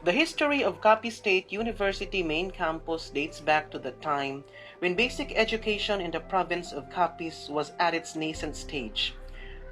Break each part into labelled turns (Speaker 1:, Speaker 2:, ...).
Speaker 1: The history of Capiz State University main campus dates back to the time when basic education in the province of Capiz was at its nascent stage.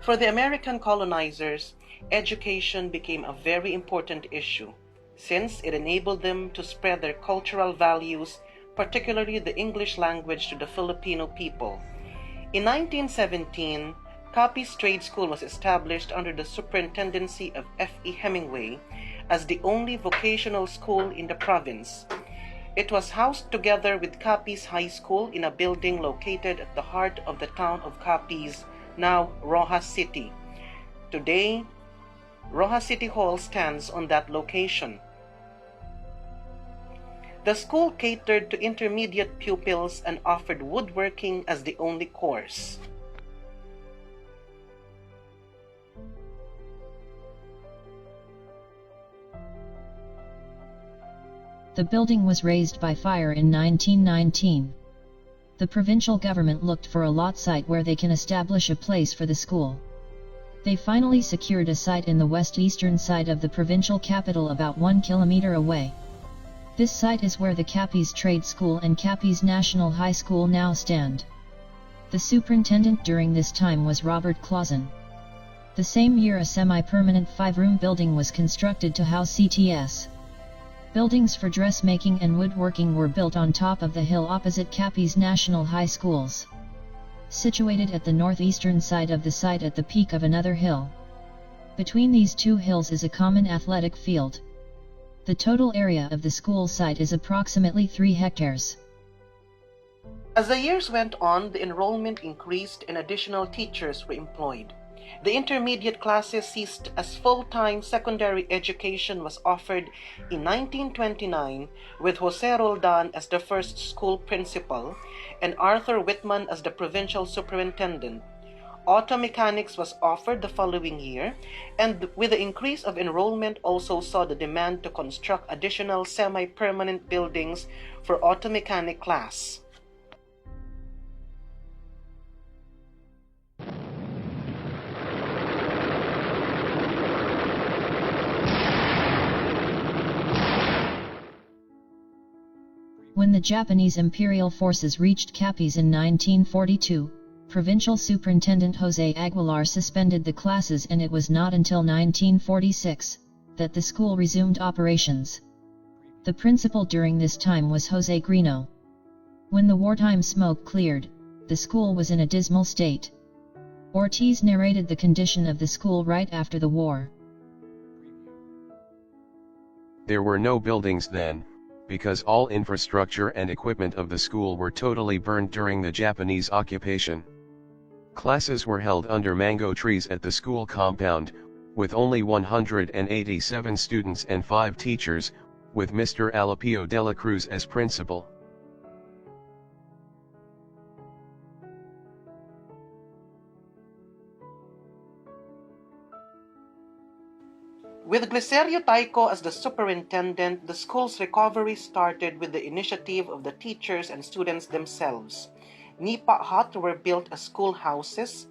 Speaker 1: For the American colonizers, education became a very important issue, since it enabled them to spread their cultural values, particularly the English language, to the Filipino people. In 1917, Capiz Trade School was established under the superintendency of F.E. Hemingway as the only vocational school in the province. It was housed together with Capiz High School in a building located at the heart of the town of Capiz, now Rojas City. Today, Rojas City Hall stands on that location. The school catered to intermediate pupils and offered woodworking as the only course.
Speaker 2: The building was razed by fire in 1919. The provincial government looked for a lot site where they can establish a place for the school. They finally secured a site in the west-eastern side of the provincial capital about 1 kilometer away. This site is where the Capiz Trade School and Capiz National High School now stand. The superintendent during this time was Robert Clausen. The same year a semi-permanent 5-room building was constructed to house CTS. Buildings for dressmaking and woodworking were built on top of the hill opposite Capiz National High Schools. Situated at the northeastern side of the site at the peak of another hill. Between these two hills is a common athletic field. The total area of the school site is approximately 3 hectares.
Speaker 1: As the years went on, the enrollment increased and additional teachers were employed. The intermediate classes ceased as full-time secondary education was offered in 1929 with Jose Roldan as the first school principal and Arthur Whitman as the provincial superintendent. Auto mechanics was offered the following year, and with the increase of enrollment also saw the demand to construct additional semi-permanent buildings for auto mechanic class.
Speaker 2: When the Japanese imperial forces reached Capiz in 1942, Provincial Superintendent Jose Aguilar suspended the classes, and it was not until 1946 that the school resumed operations. The principal during this time was Jose Grino. When the wartime smoke cleared, the school was in a dismal state. Ortiz narrated the condition of the school right after the war.
Speaker 3: There were no buildings then, because all infrastructure and equipment of the school were totally burned during the Japanese occupation. Classes were held under mango trees at the school compound, with only 187 students and 5 teachers, with Mr. Alapio de la Cruz as principal.
Speaker 1: With Glicerio Taico as the superintendent, the school's recovery started with the initiative of the teachers and students themselves. Nipa hut were built as schoolhouses,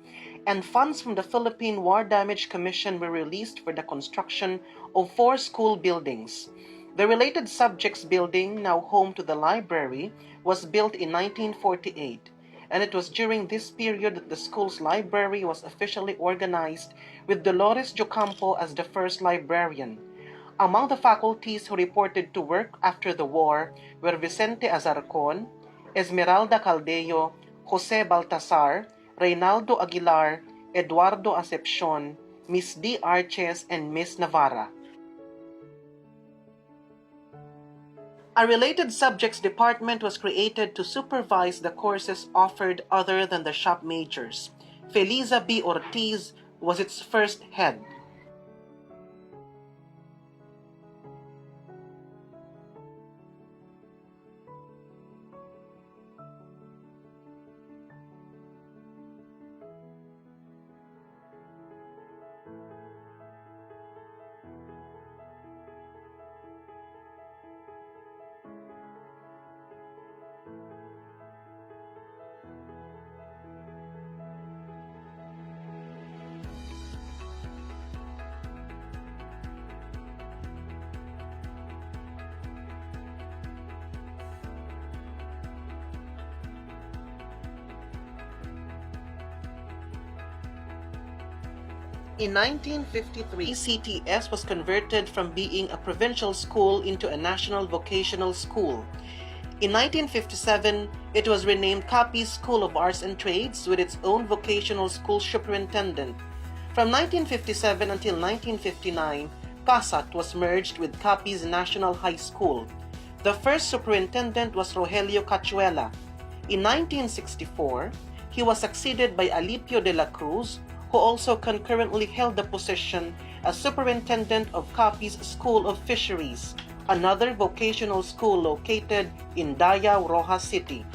Speaker 1: and funds from the Philippine War Damage Commission were released for the construction of 4 school buildings. The Related Subjects Building, now home to the library, was built in 1948, and it was during this period that the school's library was officially organized with Dolores Jocampo as the first librarian. Among the faculties who reported to work after the war were Vicente Azarcon, Esmeralda Caldeo, Jose Baltasar, Reynaldo Aguilar, Eduardo Acepcion, Miss D. Arches, and Miss Navarra. A Related Subjects Department was created to supervise the courses offered other than the shop majors. Felisa B. Ortiz was its first head. In 1953, CTS was converted from being a provincial school into a national vocational school. In 1957, it was renamed Capiz School of Arts and Trades with its own vocational school superintendent. From 1957 until 1959, CASAT was merged with Capiz National High School. The first superintendent was Rogelio Cachuela. In 1964, he was succeeded by Alipio de la Cruz, who also concurrently held the position as superintendent of Capiz School of Fisheries, another vocational school located in Dayao, Rojas City.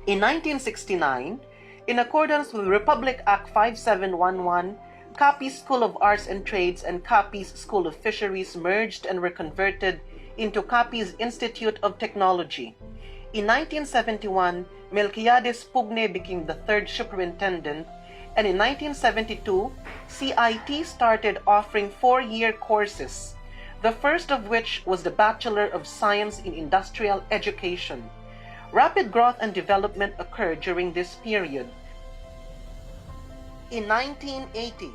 Speaker 1: In 1969, in accordance with Republic Act 5711, Capiz School of Arts and Trades and Capiz School of Fisheries merged and were converted into Capiz Institute of Technology. In 1971, Melquiades Pugne became the third superintendent, and in 1972, CIT started offering 4-year courses, the first of which was the Bachelor of Science in Industrial Education. Rapid growth and development occurred during this period. In 1980,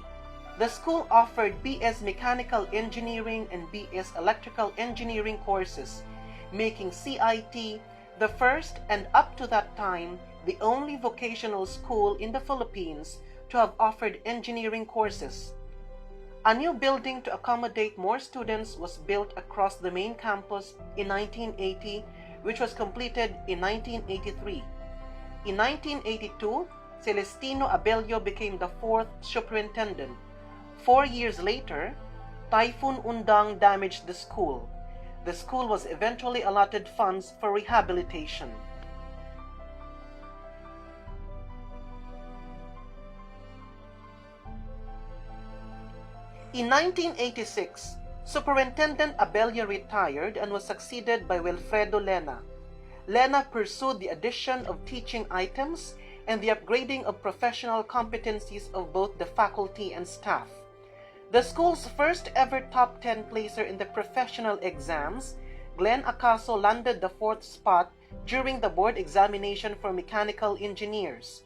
Speaker 1: the school offered BS Mechanical Engineering and BS Electrical Engineering courses, making CIT the first and up to that time the only vocational school in the Philippines to have offered engineering courses. A new building to accommodate more students was built across the main campus in 1980, which was completed in 1983. In 1982, Celestino Abello became the fourth superintendent. 4 years later, Typhoon Undang damaged the school. The school was eventually allotted funds for rehabilitation. In 1986, Superintendent Abello retired and was succeeded by Wilfredo Lena. Lena pursued the addition of teaching items and the upgrading of professional competencies of both the faculty and staff. The school's first ever top 10 placer in the professional exams, Glenn Acaso landed the 4th spot during the board examination for mechanical engineers.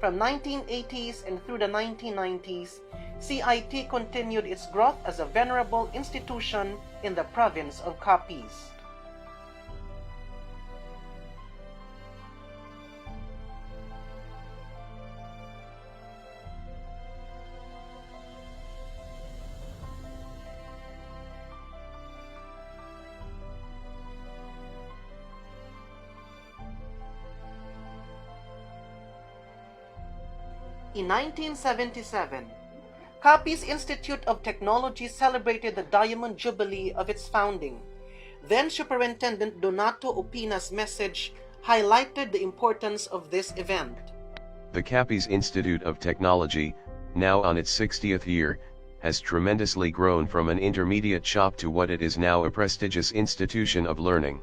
Speaker 1: From 1980s and through the 1990s, CIT continued its growth as a venerable institution in the province of Capiz. In 1977, Capiz Institute of Technology celebrated the Diamond Jubilee of its founding. Then Superintendent Donato Opina's message highlighted the importance of this event.
Speaker 3: The Capiz Institute of Technology, now on its 60th year, has tremendously grown from an intermediate shop to what it is now, a prestigious institution of learning.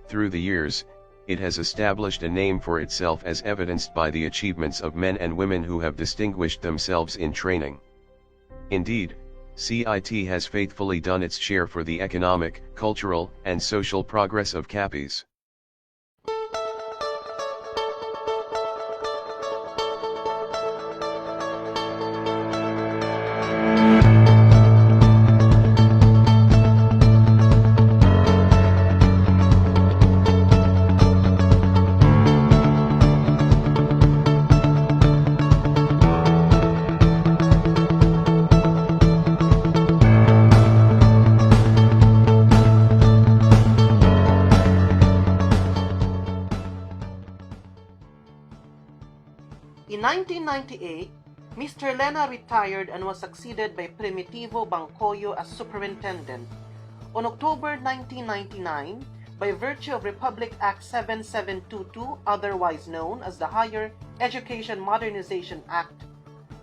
Speaker 3: Through the years, it has established a name for itself as evidenced by the achievements of men and women who have distinguished themselves in training. Indeed, CIT has faithfully done its share for the economic, cultural, and social progress of Capiz.
Speaker 1: In 1998, Mr. Lena retired and was succeeded by Primitivo Bancoyo as superintendent. On October 1999, by virtue of Republic Act 7722, otherwise known as the Higher Education Modernization Act,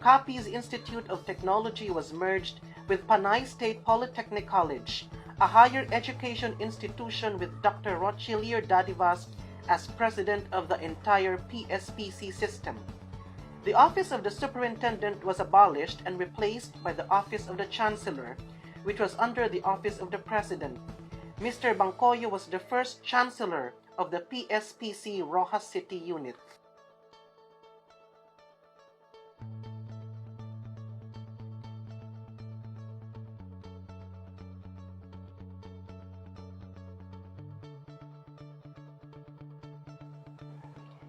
Speaker 1: Capiz Institute of Technology was merged with Panay State Polytechnic College, a higher education institution with Dr. Rochilier Dadivas as president of the entire PSPC system. The office of the superintendent was abolished and replaced by the office of the chancellor, which was under the office of the president. Mr. Bancoyo was the first chancellor of the PSPC Rojas City unit.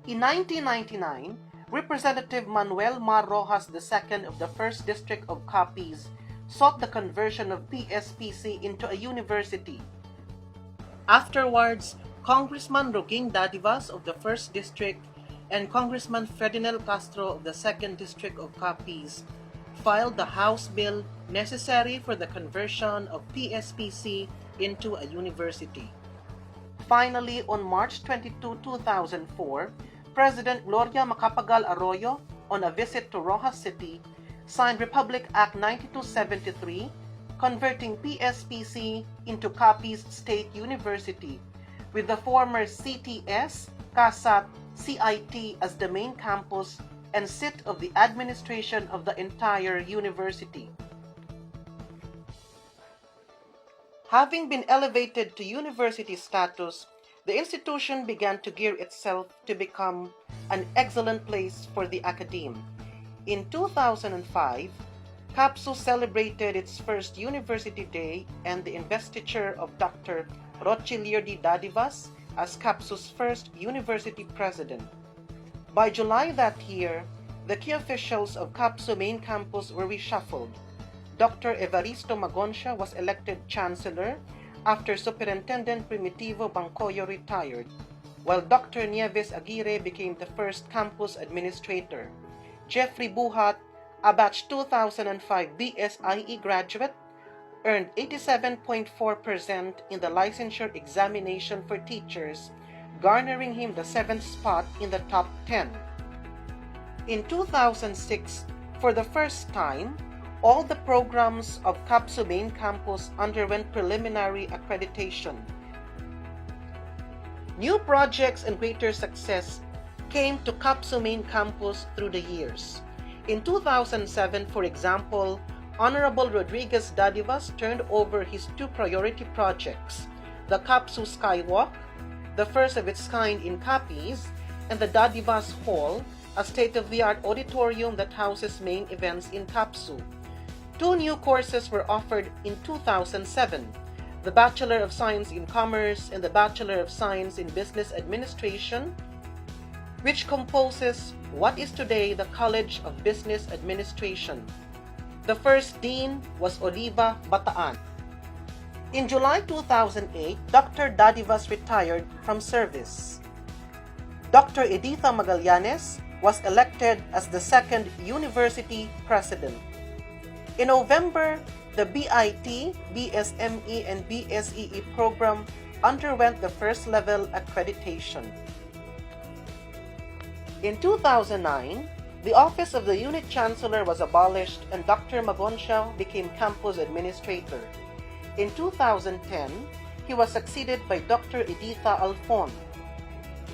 Speaker 1: In 1999, Representative Manuel Mar Rojas II of the 1st District of Capiz sought the conversion of PSPC into a university. Afterwards, Congressman Roging Dadivas of the 1st District and Congressman Ferdinand Castro of the 2nd District of Capiz filed the House bill necessary for the conversion of PSPC into a university. Finally, on March 22, 2004, President Gloria Macapagal Arroyo, on a visit to Rojas City, signed Republic Act 9273, converting PSPC into Capiz State University, with the former CTS, CASAT, CIT as the main campus and seat of the administration of the entire university. Having been elevated to university status, the institution began to gear itself to become an excellent place for the academe. In 2005, Capsu celebrated its first University Day and the investiture of Dr. Rochilier Dadivas as Capsu's first university president. By July that year, the key officials of Capsu Main Campus were reshuffled. Dr. Evaristo Magoncia was elected chancellor after Superintendent Primitivo Bancoyo retired, while Dr. Nieves Aguirre became the first campus administrator. Jeffrey Buhat, a batch 2005 BSIE graduate, earned 87.4% in the licensure examination for teachers, garnering him the 7th spot in the top 10. In 2006, for the first time, all the programs of Capsu Main Campus underwent preliminary accreditation. New projects and greater success came to Capsu Main Campus through the years. In 2007, for example, Honorable Rodriguez Dadivas turned over his 2 priority projects, the Capsu Skywalk, the first of its kind in Capiz, and the Dadivas Hall, a state-of-the-art auditorium that houses main events in Capsu. 2 new courses were offered in 2007, the Bachelor of Science in Commerce and the Bachelor of Science in Business Administration, which composes what is today the College of Business Administration. The first dean was Oliva Bataan. In July 2008, Dr. Dadivas retired from service. Dr. Editha Magallanes, was elected as the second university president. In November, the BIT, BSME, and BSEE program underwent the first level accreditation. In 2009, the office of the unit chancellor was abolished and Dr. Magoncia became campus administrator. In 2010, he was succeeded by Dr. Editha Alfon.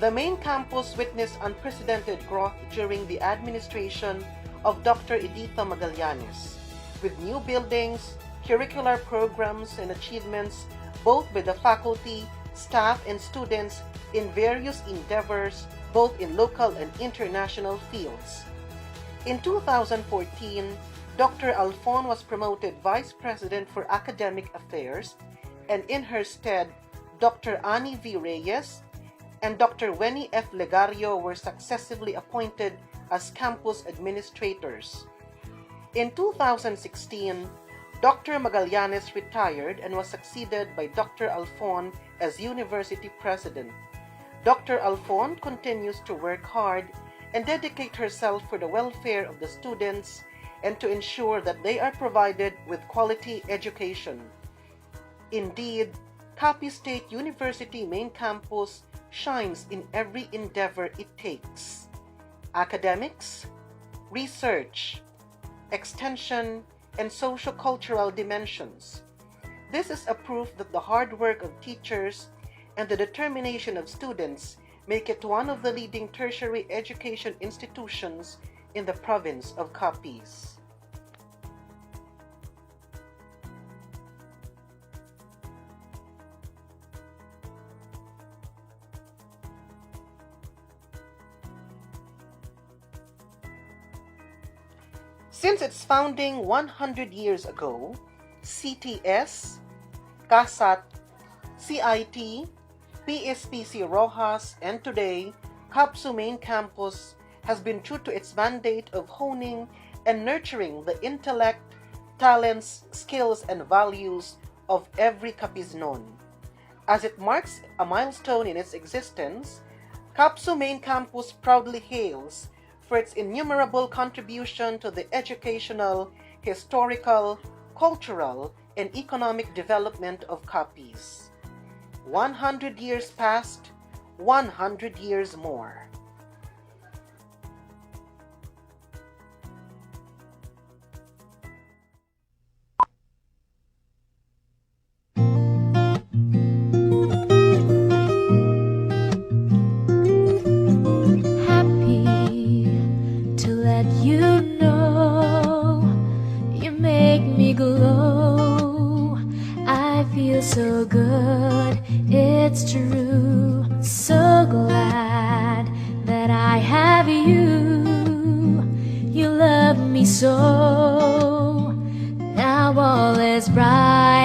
Speaker 1: The main campus witnessed unprecedented growth during the administration of Dr. Editha Magallanes, with new buildings, curricular programs, and achievements both by the faculty, staff, and students in various endeavors both in local and international fields. In 2014, Dr. Alfon was promoted Vice President for Academic Affairs, and in her stead, Dr. Annie V. Reyes and Dr. Wenny F. Legario were successively appointed as campus administrators. In 2016, Dr. Magallanes retired and was succeeded by Dr. Alfon as university president. Dr. Alfon continues to work hard and dedicate herself for the welfare of the students and to ensure that they are provided with quality education. Indeed, Capiz State University main campus shines in every endeavor it takes: academics, research, extension, and socio-cultural dimensions. This is a proof that the hard work of teachers and the determination of students make it one of the leading tertiary education institutions in the province of Capiz. Since its founding 100 years ago, CTS, CASAT, CIT, PSPC Rojas, and today, Capsu Main Campus has been true to its mandate of honing and nurturing the intellect, talents, skills, and values of every Capiznon. As it marks a milestone in its existence, Capsu Main Campus proudly hails for its innumerable contribution to the educational, historical, cultural, and economic development of Capiz. 100 years past, 100 years more.
Speaker 4: Happy to let you know you make me glow. I feel so good, it's true. So glad that I have you. You love me so. Now all is bright